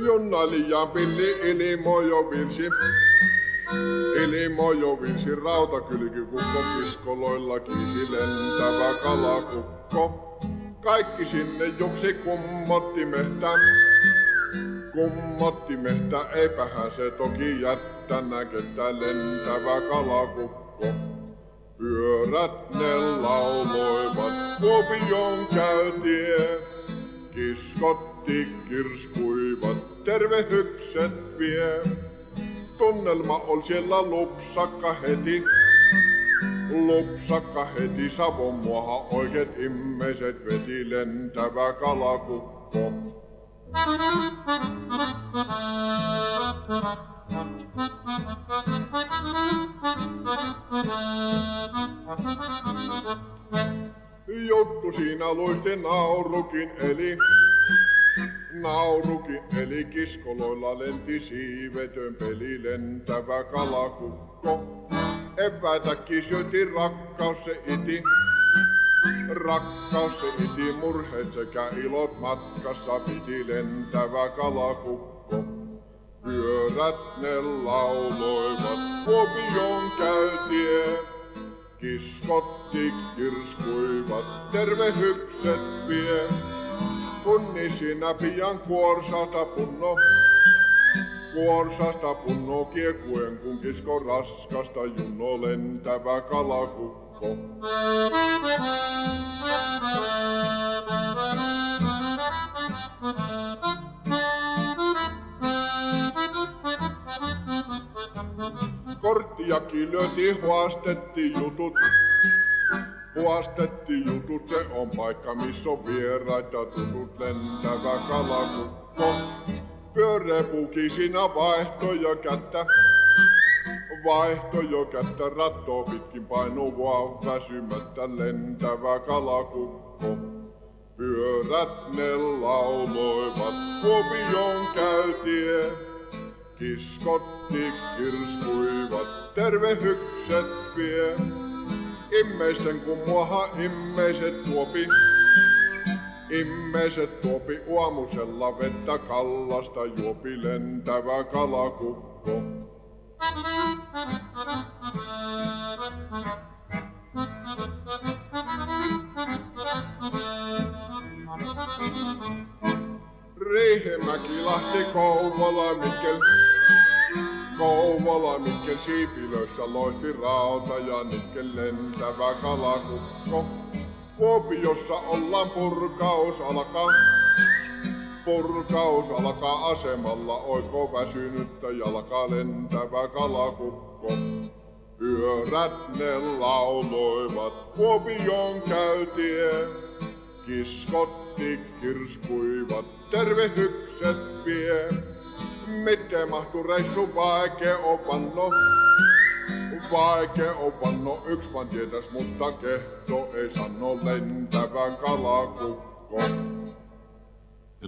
Jonna liian pilli ilmojo virsi. Ilmojo virsi rautakylkikukko kiskoloilla kiisi lentävä kalakukko. Kaikki sinne juksi kummotti mehtään. Kummotti mehtä, eipähän se toki jättänä ketään lentävä kalakukko. Pyörät ne lauloivat, Kuopion käytie. Kiskotti kirskuivat, tervehykset vie. Tunnelma ol siellä lupsakka heti Savon muaha oikeet immeiset veti lentävä kalakukko. Juttu siinä luisti naurukin eli kiskoloilla lenti siivetön peli lentävä kalakukko. Evätäkin syöti rakkaus se iti, murheet sekä ilot matkassa piti lentävä kalakukko. Pyörät ne lauloivat, Kuopion käytie. Kiskotti kirskuivat, tervehykset vie. Kunni sinä pian kuorsasta punno kiekuen, kun kisko raskasta junno lentävä kalakukko. Korttiakin lyöti, huastettiin jutut, se on paikka, missä on vieraita tutut lentävä kalakukko. Pyöreä puki siinä vaihtoja kättä, rattoo pitkin painuvaa väsymättä lentävä kalakukko. Pyörät ne lauloivat, Kuopion käytie. Kiskotti kirskuivat, tervehykset vie. Immeisten kummuaha immeiset tuopi, aamusella vettä kallasta juopi lentävä kalakukko. Riihimäki, Lahti, Kouvola, Mikkel, Siipilöissä loisti rauta ja Nikkel lentävä kalakukko. Kuopiossa ollaan purkaus alkaa asemalla, oiko väsynyttä jalkaa lentävä kalakukko. Pyörät ne lauloivat, Kuopion käytie. Kiskotti kirskuivat, tervehykset vie. Miten mahtuu reissu vaikea on panno, yks vaan tietäs, mutta kehto ei sano lentävä kalakukko. Ja